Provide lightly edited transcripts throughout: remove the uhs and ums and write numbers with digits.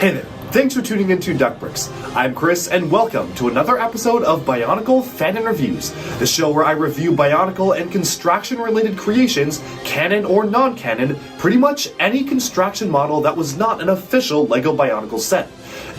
Hey there, thanks for tuning into DuckBricks. I'm Chris, and welcome to another episode of Bionicle Fanon Reviews, the show where I review Bionicle and construction-related creations, canon or non-canon, pretty much any construction model that was not an official LEGO Bionicle set.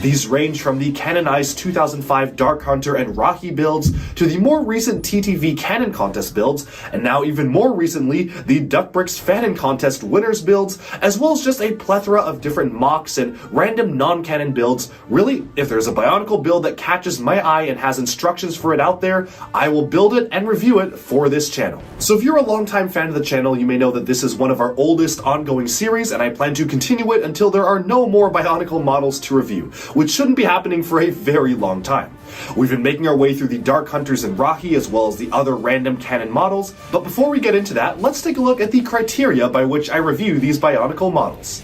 These range from the canonized 2005 Dark Hunter and Rocky builds to the more recent TTV Canon Contest builds, and now even more recently, the DuckBricks Fanon Contest winners builds, as well as just a plethora of different mocks and random non-canon builds. Really, if there's a Bionicle build that catches my eye and has instructions for it out there, I will build it and review it for this channel. So if you're a longtime fan of the channel, you may know that this is one of our oldest ongoing series, and I plan to continue it until there are no more Bionicle models to review, which shouldn't be happening for a very long time. We've been making our way through the Dark Hunters and Rocky as well as the other random canon models, but before we get into that, let's take a look at the criteria by which I review these Bionicle models.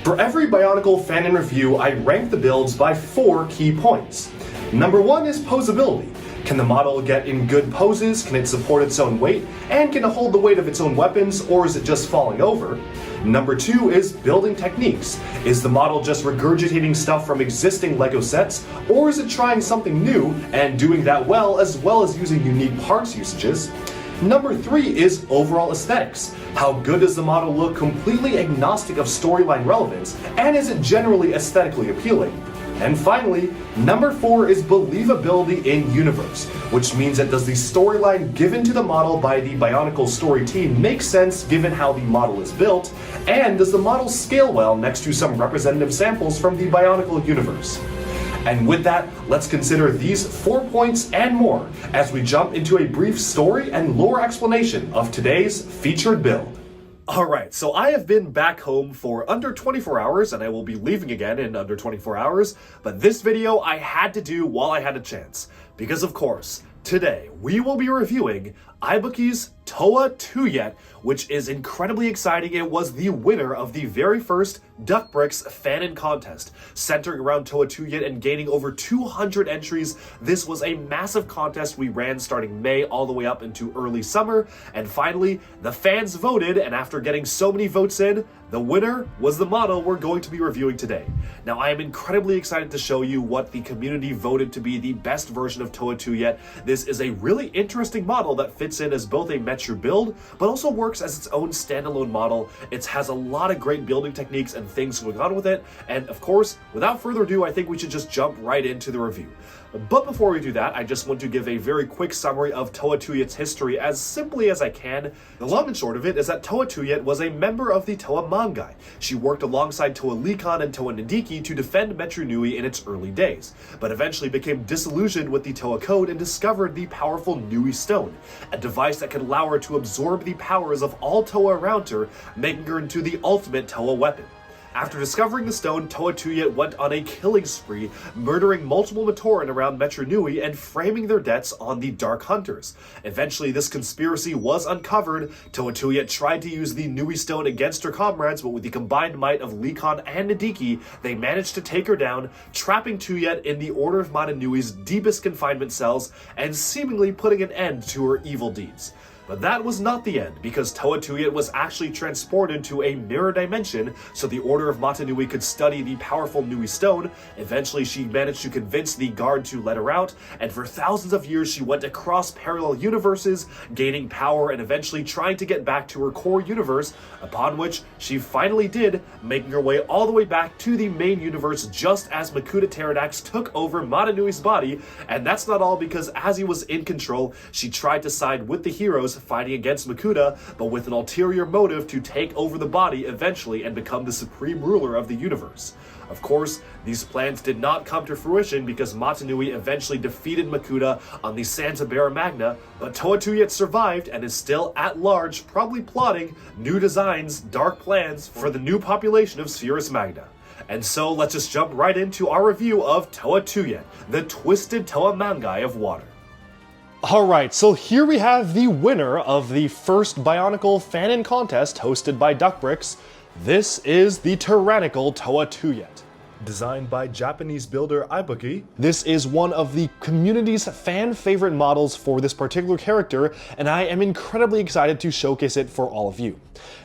For every Bionicle Fanon review, I rank the builds by 4 key points. Number 1 is posability. Can the model get in good poses? Can it support its own weight? And can it hold the weight of its own weapons, or is it just falling over? Number 2 is building techniques. Is the model just regurgitating stuff from existing LEGO sets, or is it trying something new and doing that well as using unique parts usages? Number 3 is overall aesthetics. How good does the model look completely agnostic of storyline relevance, and is it generally aesthetically appealing? And finally, number 4 is believability in universe, which means that does the storyline given to the model by the Bionicle story team make sense given how the model is built, and does the model scale well next to some representative samples from the Bionicle universe? And with that, let's consider these 4 points and more as we jump into a brief story and lore explanation of today's featured build. Alright, so I have been back home for under 24 hours, and I will be leaving again in under 24 hours, but this video I had to do while I had a chance, because of course, today we will be reviewing ibukkey's Toa Tuyet, which is incredibly exciting. It was the winner of the very first DuckBricks Fanon contest, centering around Toa Tuyet and gaining over 200 entries. This was a massive contest we ran starting May all the way up into early summer, and finally, the fans voted, and after getting so many votes in, the winner was the model we're going to be reviewing today. Now, I am incredibly excited to show you what the community voted to be the best version of Toa Tuyet. This is a really interesting model that fits in as both a Metru build, but also works as its own standalone model. It has a lot of great building techniques and things going on with it, and of course, without further ado, I think we should just jump right into the review. But before we do that, I just want to give a very quick summary of Toa Tuyet's history as simply as I can. The long and short of it is that Toa Tuyet was a member of the Toa Mangai. She worked alongside Toa Likan and Toa Nadiki to defend Metru Nui in its early days, but eventually became disillusioned with the Toa Code and discovered the powerful Nui Stone, a device that could allow her to absorb the powers of all Toa around her, making her into the ultimate Toa weapon. After discovering the stone, Toa Tuyet went on a killing spree, murdering multiple Matoran around Metru Nui and framing their debts on the Dark Hunters. Eventually, this conspiracy was uncovered. Toa Tuyet tried to use the Nui Stone against her comrades, but with the combined might of Likan and Nadiki, they managed to take her down, trapping Tuyet in the Order of Mana Nui's deepest confinement cells and seemingly putting an end to her evil deeds. But that was not the end, because Toa Tuyet was actually transported to a mirror dimension so the Order of Mata Nui could study the powerful Nui Stone. Eventually, she managed to convince the guard to let her out, and for thousands of years she went across parallel universes, gaining power and eventually trying to get back to her core universe, upon which she finally did, making her way all the way back to the main universe just as Makuta Pterodax took over Mata Nui's body. And that's not all, because as he was in control, she tried to side with the heroes fighting against Makuta, but with an ulterior motive to take over the body eventually and become the supreme ruler of the universe. Of course, these plans did not come to fruition because Mata Nui eventually defeated Makuta on the Santa Barra Magna, but Toa Tuyet survived and is still at large, probably plotting new designs, dark plans for the new population of Spherus Magna. And so let's just jump right into our review of Toa Tuyet, the twisted Toa Mangai of water. Alright, so here we have the winner of the first Bionicle Fanon contest hosted by DuckBricks. This is the tyrannical Toa Tuyet. Designed by Japanese builder ibukkey, this is one of the community's fan favorite models for this particular character, and I am incredibly excited to showcase it for all of you.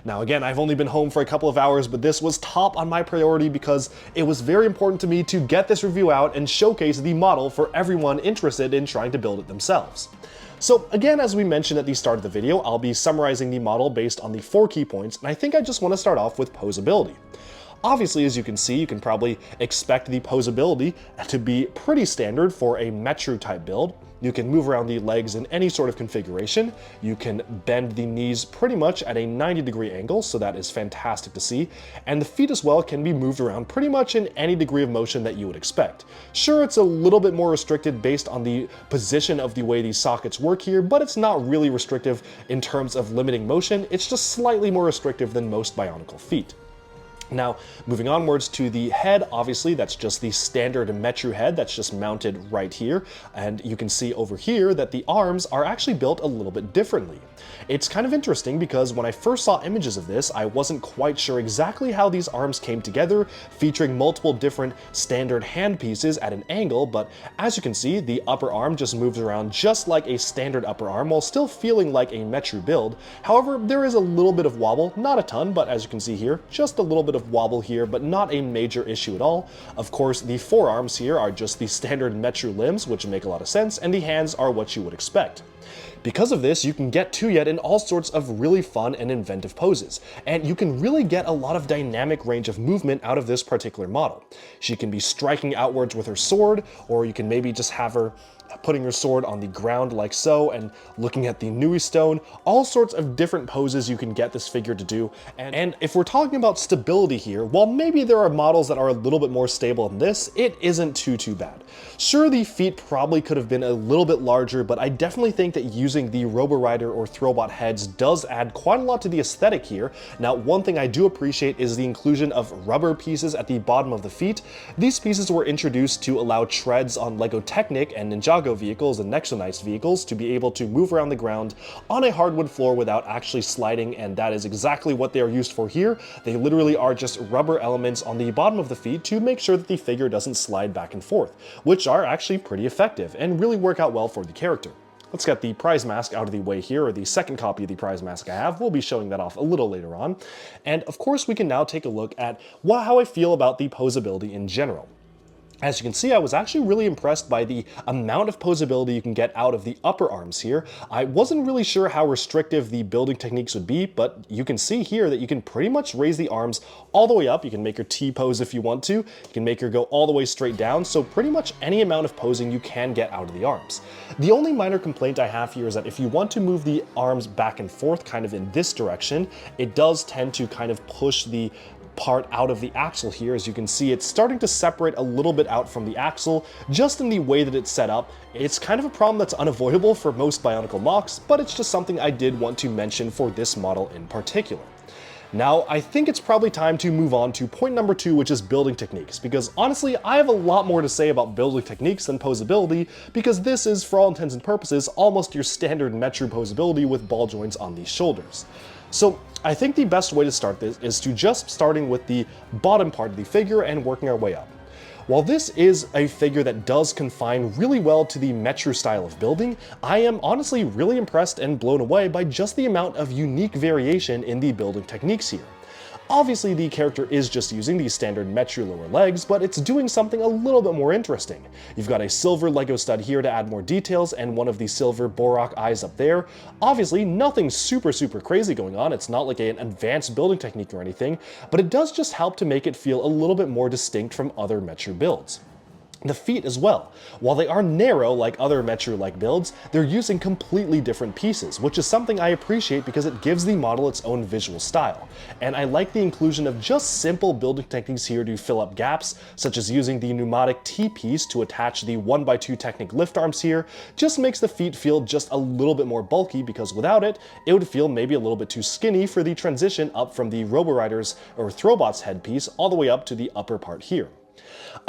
Now again, I've only been home for a couple of hours, but this was top on my priority because it was very important to me to get this review out and showcase the model for everyone interested in trying to build it themselves. So again, as we mentioned at the start of the video, I'll be summarizing the model based on the 4 key points, and I think I just want to start off with posability. Obviously, as you can see, you can probably expect the posability to be pretty standard for a Metru type build. You can move around the legs in any sort of configuration. You can bend the knees pretty much at a 90-degree angle, so that is fantastic to see. And the feet as well can be moved around pretty much in any degree of motion that you would expect. Sure, it's a little bit more restricted based on the position of the way these sockets work here, but it's not really restrictive in terms of limiting motion. It's just slightly more restrictive than most Bionicle feet. Now, moving onwards to the head, obviously that's just the standard Metru head that's just mounted right here, and you can see over here that the arms are actually built a little bit differently. It's kind of interesting because when I first saw images of this, I wasn't quite sure exactly how these arms came together, featuring multiple different standard hand pieces at an angle, but as you can see, the upper arm just moves around just like a standard upper arm while still feeling like a Metru build. However, there is a little bit of wobble, not a ton, but as you can see here, just a little bit of wobble here, but not a major issue at all. Of course, the forearms here are just the standard Metru limbs, which make a lot of sense, and the hands are what you would expect. Because of this, you can get Tuyet in all sorts of really fun and inventive poses, and you can really get a lot of dynamic range of movement out of this particular model. She can be striking outwards with her sword, or you can maybe just have her putting her sword on the ground like so and looking at the Nui stone. All sorts of different poses you can get this figure to do. And if we're talking about stability here, while maybe there are models that are a little bit more stable than this, it isn't too bad. Sure, the feet probably could have been a little bit larger, but I definitely think that using the Robo-Rider or Throwbot heads does add quite a lot to the aesthetic here. Now, one thing I do appreciate is the inclusion of rubber pieces at the bottom of the feet. These pieces were introduced to allow treads on LEGO Technic and Ninjago vehicles and Nexonites vehicles to be able to move around the ground on a hardwood floor without actually sliding, and that is exactly what they are used for here. They literally are just rubber elements on the bottom of the feet to make sure that the figure doesn't slide back and forth, which are actually pretty effective and really work out well for the character. Let's get the prize mask out of the way here, or the second copy of the prize mask I have. We'll be showing that off a little later on. And of course, we can now take a look at how I feel about the posability in general. As you can see, I was actually really impressed by the amount of posability you can get out of the upper arms here. I wasn't really sure how restrictive the building techniques would be, but you can see here that you can pretty much raise the arms all the way up. You can make her T-pose if you want to. You can make her go all the way straight down, so pretty much any amount of posing you can get out of the arms. The only minor complaint I have here is that if you want to move the arms back and forth kind of in this direction, it does tend to kind of push the part out of the axle here. As you can see, it's starting to separate a little bit out from the axle just in the way that it's set up. It's kind of a problem that's unavoidable for most Bionicle mocks, but it's just something I did want to mention for this model in particular. Now, I think it's probably time to move on to point number 2, which is building techniques, because honestly, I have a lot more to say about building techniques than posability, because this is, for all intents and purposes, almost your standard Metru posability with ball joints on the shoulders. So I think the best way to start this is to just starting with the bottom part of the figure and working our way up. While this is a figure that does confine really well to the Metru style of building, I am honestly really impressed and blown away by just the amount of unique variation in the building techniques here. Obviously, the character is just using the standard Metru lower legs, but it's doing something a little bit more interesting. You've got a silver Lego stud here to add more details, and one of the silver Borak eyes up there. Obviously, nothing super crazy going on. It's not like an advanced building technique or anything, but it does just help to make it feel a little bit more distinct from other Metru builds. The feet as well. While they are narrow like other Metru-like builds, they're using completely different pieces, which is something I appreciate because it gives the model its own visual style. And I like the inclusion of just simple building techniques here to fill up gaps, such as using the pneumatic T-piece to attach the 1x2 Technic lift arms here. Just makes the feet feel just a little bit more bulky, because without it, it would feel maybe a little bit too skinny for the transition up from the Robo-Riders or Throwbots headpiece all the way up to the upper part here.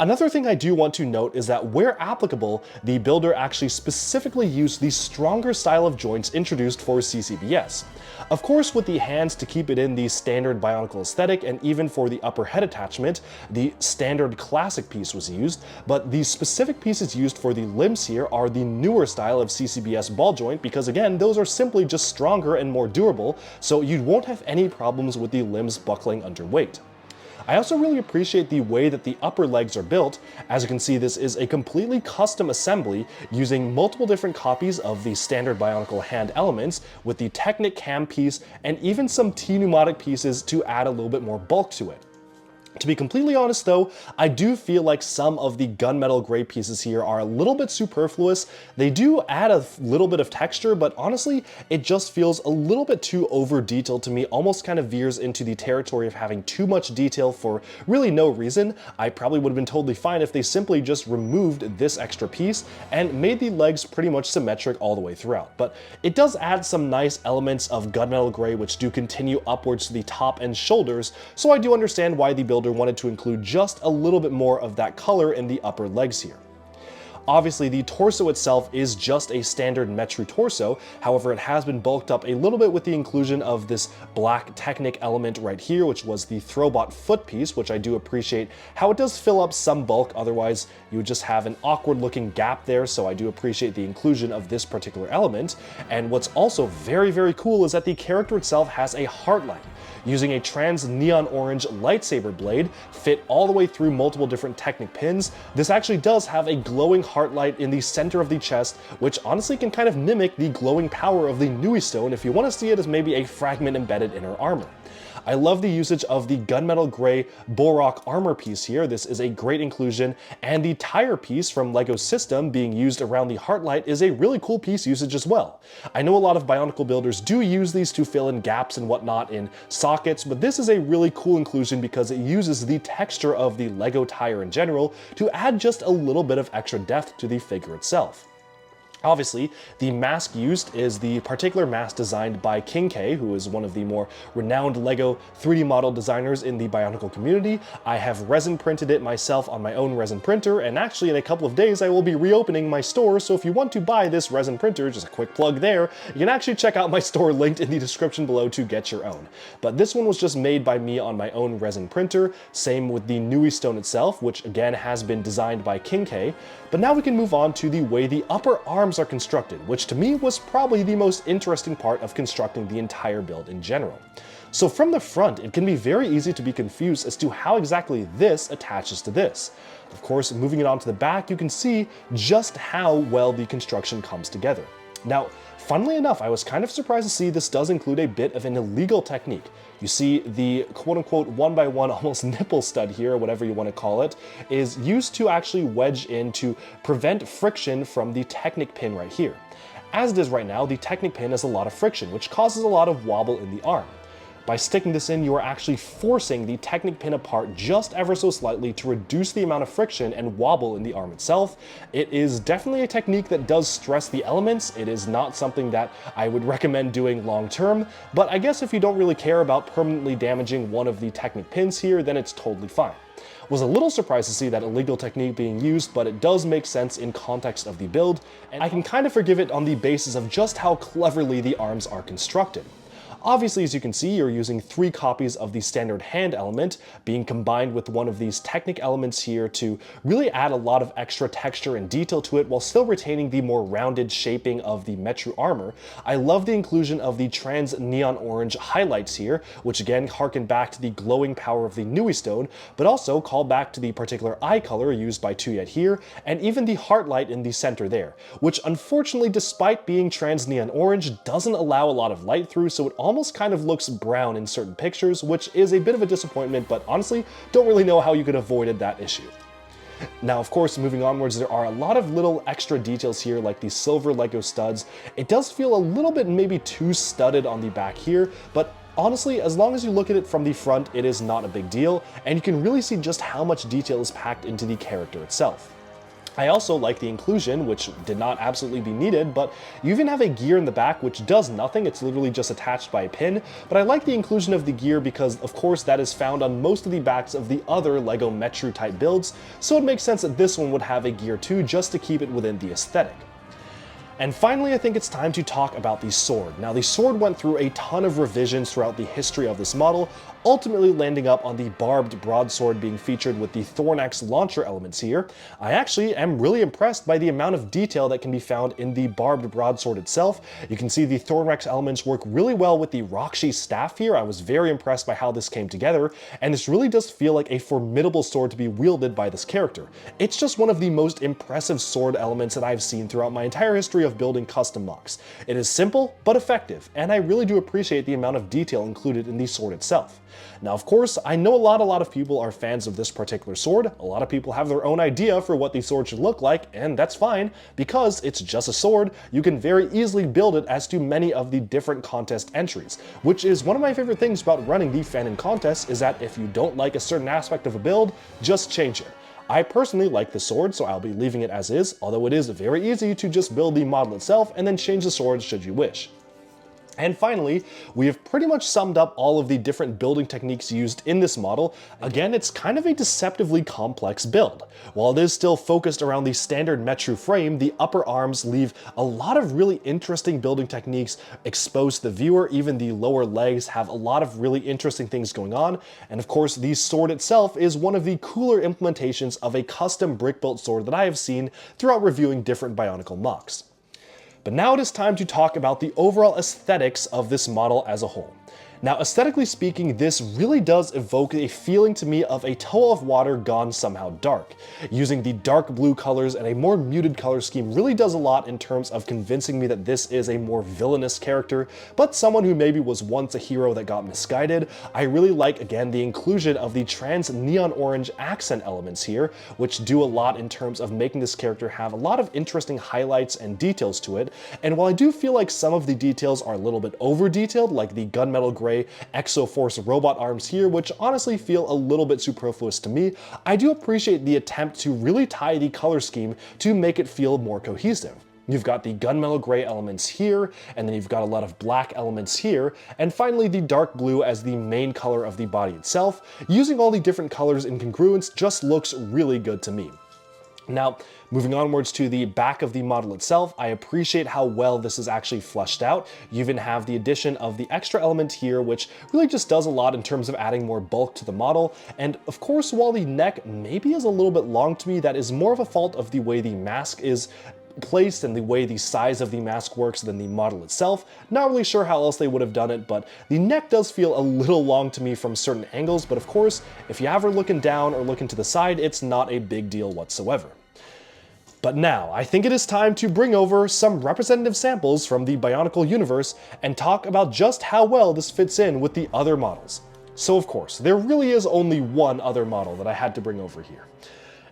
Another thing I do want to note is that where applicable, the builder actually specifically used the stronger style of joints introduced for CCBS. Of course, with the hands to keep it in the standard Bionicle aesthetic, and even for the upper head attachment, the standard classic piece was used, but the specific pieces used for the limbs here are the newer style of CCBS ball joint because again, those are simply just stronger and more durable, so you won't have any problems with the limbs buckling under weight. I also really appreciate the way that the upper legs are built. As you can see, this is a completely custom assembly using multiple different copies of the standard Bionicle hand elements with the Technic cam piece and even some T-pneumatic pieces to add a little bit more bulk to it. To be completely honest though, I do feel like some of the gunmetal gray pieces here are a little bit superfluous. They do add a little bit of texture, but honestly, it just feels a little bit too over detailed to me, almost kind of veers into the territory of having too much detail for really no reason. I probably would have been totally fine if they simply just removed this extra piece and made the legs pretty much symmetric all the way throughout. But it does add some nice elements of gunmetal gray which do continue upwards to the top and shoulders, so I do understand why the builder wanted to include just a little bit more of that color in the upper legs here. Obviously, the torso itself is just a standard Metru torso, however it has been bulked up a little bit with the inclusion of this black Technic element right here, which was the Throwbot foot piece, which I do appreciate how it does fill up some bulk, otherwise you would just have an awkward looking gap there, so I do appreciate the inclusion of this particular element. And what's also very, very cool is that the character itself has a heart light, using a trans neon orange lightsaber blade fit all the way through multiple different Technic pins. This actually does have a glowing heart light in the center of the chest, which honestly can kind of mimic the glowing power of the Nui Stone if you want to see it as maybe a fragment embedded in her armor. I love the usage of the gunmetal gray Borok armor piece here. This is a great inclusion, and the tire piece from LEGO System being used around the Heartlight is a really cool piece usage as well. I know a lot of Bionicle builders do use these to fill in gaps and whatnot in sockets, but this is a really cool inclusion because it uses the texture of the LEGO tire in general to add just a little bit of extra depth to the figure itself. Obviously, the mask used is the particular mask designed by King K, who is one of the more renowned LEGO 3D model designers in the Bionicle community. I have resin printed it myself on my own resin printer, and actually in a couple of days I will be reopening my store, so if you want to buy this resin printer, just a quick plug there, you can actually check out my store linked in the description below to get your own. But this one was just made by me on my own resin printer, same with the Nui Stone itself, which again has been designed by King K. But now we can move on to the way the upper arms are constructed, which to me was probably the most interesting part of constructing the entire build in general. So from the front, it can be very easy to be confused as to how exactly this attaches to this. Of course, moving it on to the back, you can see just how well the construction comes together. Now, funnily enough, I was kind of surprised to see this does include a bit of an illegal technique. You see the quote-unquote one-by-one almost nipple stud here, whatever you want to call it, is used to actually wedge in to prevent friction from the Technic pin right here. As it is right now, the Technic pin has a lot of friction, which causes a lot of wobble in the arm. By sticking this in, you are actually forcing the Technic pin apart just ever so slightly to reduce the amount of friction and wobble in the arm itself. It is definitely a technique that does stress the elements. It is not something that I would recommend doing long term, but I guess if you don't really care about permanently damaging one of the Technic pins here, then it's totally fine. Was a little surprised to see that illegal technique being used, but it does make sense in context of the build, and I can kind of forgive it on the basis of just how cleverly the arms are constructed. Obviously, as you can see, you're using 3 copies of the standard hand element being combined with one of these Technic elements here to really add a lot of extra texture and detail to it while still retaining the more rounded shaping of the Metru armor. I love the inclusion of the trans neon orange highlights here, which again harken back to the glowing power of the Nui Stone, but also call back to the particular eye color used by Tuyet here, and even the heart light in the center there, which unfortunately, despite being trans neon orange, doesn't allow a lot of light through, so it almost kind of looks brown in certain pictures, which is a bit of a disappointment, but honestly, don't really know how you could have avoided that issue. Now, of course, moving onwards, there are a lot of little extra details here, like the silver LEGO studs. It does feel a little bit maybe too studded on the back here, but honestly, as long as you look at it from the front, it is not a big deal, and you can really see just how much detail is packed into the character itself. I also like the inclusion, which did not absolutely be needed, but you even have a gear in the back which does nothing, it's literally just attached by a pin, but I like the inclusion of the gear because of course that is found on most of the backs of the other LEGO Metru type builds, so it makes sense that this one would have a gear too, just to keep it within the aesthetic. And finally, I think it's time to talk about the sword. Now, the sword went through a ton of revisions throughout the history of this model, ultimately landing up on the barbed broadsword being featured with the Thornax launcher elements here. I actually am really impressed by the amount of detail that can be found in the barbed broadsword itself. You can see the Thornax elements work really well with the Rakshi staff here. I was very impressed by how this came together, and this really does feel like a formidable sword to be wielded by this character. It's just one of the most impressive sword elements that I've seen throughout my entire history of building custom MOCs. It is simple, but effective, and I really do appreciate the amount of detail included in the sword itself. Now, of course, I know a lot of people are fans of this particular sword. A lot of people have their own idea for what the sword should look like, and that's fine, because it's just a sword. You can very easily build it as to many of the different contest entries, which is one of my favorite things about running the Fanon contest, is that if you don't like a certain aspect of a build, just change it. I personally like the sword, so I'll be leaving it as is, although it is very easy to just build the model itself and then change the sword should you wish. And finally, we have pretty much summed up all of the different building techniques used in this model. Again, it's kind of a deceptively complex build. While it is still focused around the standard Metru frame, the upper arms leave a lot of really interesting building techniques exposed to the viewer. Even the lower legs have a lot of really interesting things going on. And of course, the sword itself is one of the cooler implementations of a custom brick-built sword that I have seen throughout reviewing different Bionicle MOCs. But now it is time to talk about the overall aesthetics of this model as a whole. Now, aesthetically speaking, this really does evoke a feeling to me of a Toa of Water gone somehow dark. Using the dark blue colors and a more muted color scheme really does a lot in terms of convincing me that this is a more villainous character, but someone who maybe was once a hero that got misguided. I really like, again, the inclusion of the trans neon orange accent elements here, which do a lot in terms of making this character have a lot of interesting highlights and details to it. And while I do feel like some of the details are a little bit over-detailed, like the gunmetal gray Exoforce robot arms here, which honestly feel a little bit superfluous to me, I do appreciate the attempt to really tie the color scheme to make it feel more cohesive. You've got the gunmetal gray elements here, and then you've got a lot of black elements here, and finally the dark blue as the main color of the body itself. Using all the different colors in congruence just looks really good to me. Now, moving onwards to the back of the model itself, I appreciate how well this is actually fleshed out. You even have the addition of the extra element here, which really just does a lot in terms of adding more bulk to the model. And of course, while the neck maybe is a little bit long to me, that is more of a fault of the way the mask is placed and the way the size of the mask works than the model itself. Not really sure how else they would have done it, but the neck does feel a little long to me from certain angles, but of course, if you ever looking down or looking to the side, it's not a big deal whatsoever. But now, I think it is time to bring over some representative samples from the Bionicle universe and talk about just how well this fits in with the other models. So of course, there really is only one other model that I had to bring over here.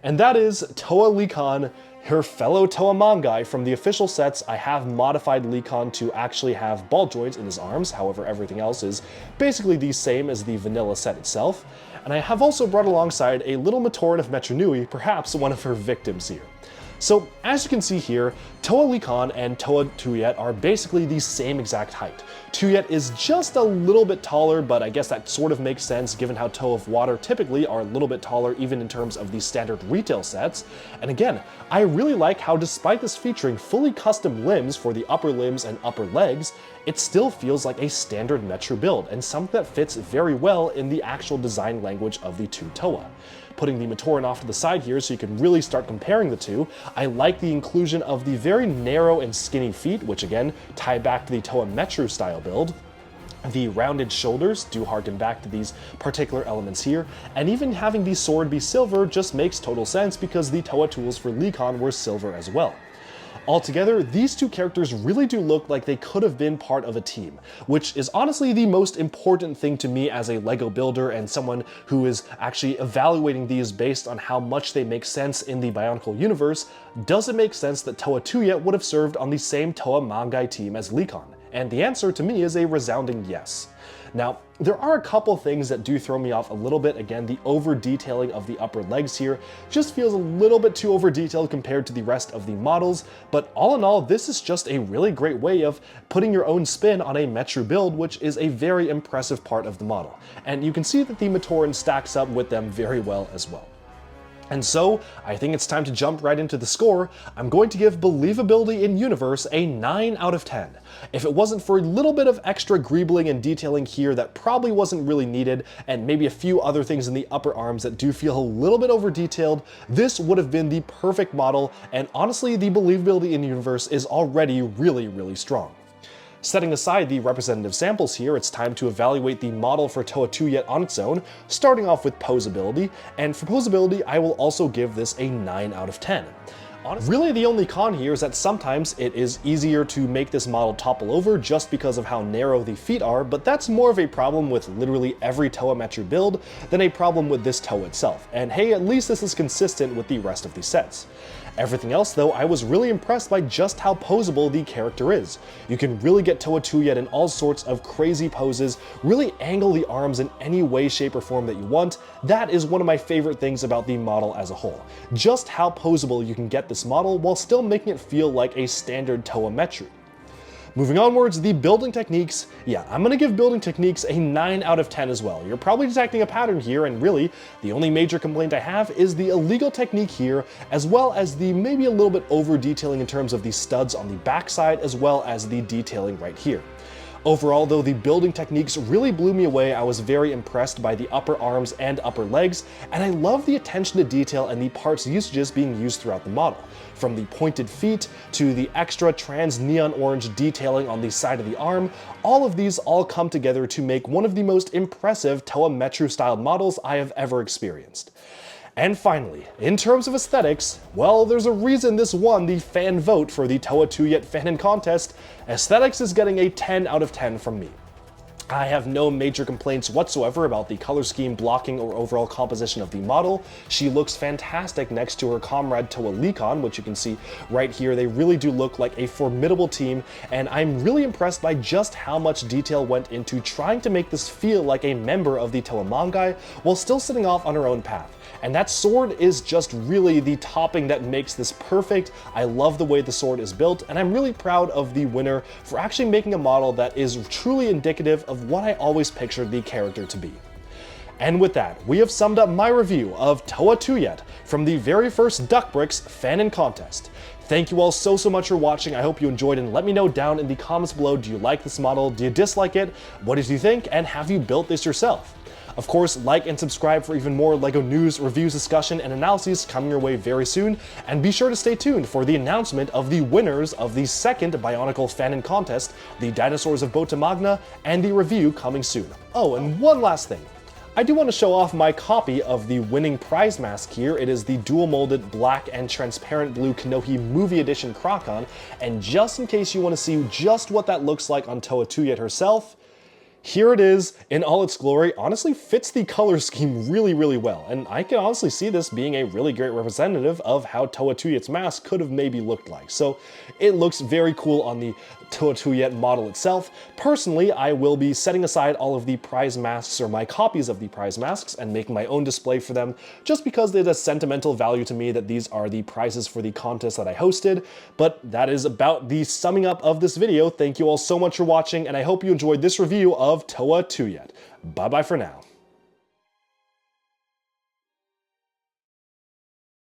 And that is Toa Likan, her fellow Toa Mangai. From the official sets, I have modified Likan to actually have ball joints in his arms, however everything else is basically the same as the vanilla set itself. And I have also brought alongside a little Matoran of Metru Nui, perhaps one of her victims here. So, as you can see here, Toa Likan and Toa Tuyet are basically the same exact height. Tuyet is just a little bit taller, but I guess that sort of makes sense given how Toa of Water typically are a little bit taller even in terms of the standard retail sets. And again, I really like how despite this featuring fully custom limbs for the upper limbs and upper legs, it still feels like a standard Metru build and something that fits very well in the actual design language of the two Toa. Putting the Matoran off to the side here so you can really start comparing the two, I like the inclusion of the very narrow and skinny feet, which again tie back to the Toa Metru style build. The rounded shoulders do harken back to these particular elements here, and even having the sword be silver just makes total sense because the Toa tools for Likan were silver as well. Altogether, these two characters really do look like they could have been part of a team, which is honestly the most important thing to me as a LEGO builder and someone who is actually evaluating these based on how much they make sense in the Bionicle universe. Does it make sense that Toa Tuyet would have served on the same Toa Mangai team as Likan? And the answer to me is a resounding yes. Now, there are a couple things that do throw me off a little bit. Again, the over detailing of the upper legs here just feels a little bit too over detailed compared to the rest of the models, but all in all, this is just a really great way of putting your own spin on a Metru build, which is a very impressive part of the model. And you can see that the Matoran stacks up with them very well as well. And so, I think it's time to jump right into the score. I'm going to give believability in universe a 9 out of 10. If it wasn't for a little bit of extra greebling and detailing here that probably wasn't really needed, and maybe a few other things in the upper arms that do feel a little bit over detailed, this would have been the perfect model, and honestly, the believability in universe is already really, really strong. Setting aside the representative samples here, it's time to evaluate the model for Toa Tuyet on its own, starting off with posability, and for posability I will also give this a 9 out of 10. Really the only con here is that sometimes it is easier to make this model topple over just because of how narrow the feet are, but that's more of a problem with literally every Toa Metru build than a problem with this Toa itself, and hey, at least this is consistent with the rest of the sets. Everything else though, I was really impressed by just how posable the character is. You can really get Toa Tuyet in all sorts of crazy poses, really angle the arms in any way, shape, or form that you want. That is one of my favorite things about the model as a whole. Just how posable you can get this model while still making it feel like a standard Toa Metru. Moving onwards, the building techniques. Yeah, I'm gonna give building techniques a 9 out of 10 as well. You're probably detecting a pattern here, and really, the only major complaint I have is the illegal technique here, as well as the maybe a little bit over detailing in terms of the studs on the backside, as well as the detailing right here. Overall though, the building techniques really blew me away. I was very impressed by the upper arms and upper legs, and I love the attention to detail and the parts usages being used throughout the model. From the pointed feet to the extra trans neon orange detailing on the side of the arm, all of these all come together to make one of the most impressive Toa Metru styled models I have ever experienced. And finally, in terms of aesthetics, well, there's a reason this won the fan vote for the Toa Tuyet Fanon contest. Aesthetics is getting a 10 out of 10 from me. I have no major complaints whatsoever about the color scheme, blocking, or overall composition of the model. She looks fantastic next to her comrade Toa Licon, which you can see right here. They really do look like a formidable team, and I'm really impressed by just how much detail went into trying to make this feel like a member of the Toa Mangai while still setting off on her own path. And that sword is just really the topping that makes this perfect. I love the way the sword is built, and I'm really proud of the winner for actually making a model that is truly indicative of what I always pictured the character to be. And with that, we have summed up my review of Toa Tuyet from the very first DuckBricks Fanon contest. Thank you all so much for watching. I hope you enjoyed, and let me know down in the comments below, do you like this model? Do you dislike it? What did you think? And have you built this yourself? Of course, like and subscribe for even more LEGO news, reviews, discussion, and analyses coming your way very soon, and be sure to stay tuned for the announcement of the winners of the second Bionicle Fanon contest, the Dinosaurs of Bota Magna, and the review coming soon. Oh, and one last thing. I do want to show off my copy of the winning prize mask here. It is the dual molded black and transparent blue Kanohi Movie Edition Crocon, and just in case you want to see just what that looks like on Toa Tuyet herself, here it is in all its glory. Honestly fits the color scheme really, really well, and I can honestly see this being a really great representative of how Toa Tuyet's mask could have maybe looked like. So it looks very cool on the Toa Tuyet model itself. Personally, I will be setting aside all of the prize masks, or my copies of the prize masks, and making my own display for them, just because it has sentimental value to me that these are the prizes for the contest that I hosted. But that is about the summing up of this video. Thank you all so much for watching, and I hope you enjoyed this review of Toa Tuyet. Bye bye for now.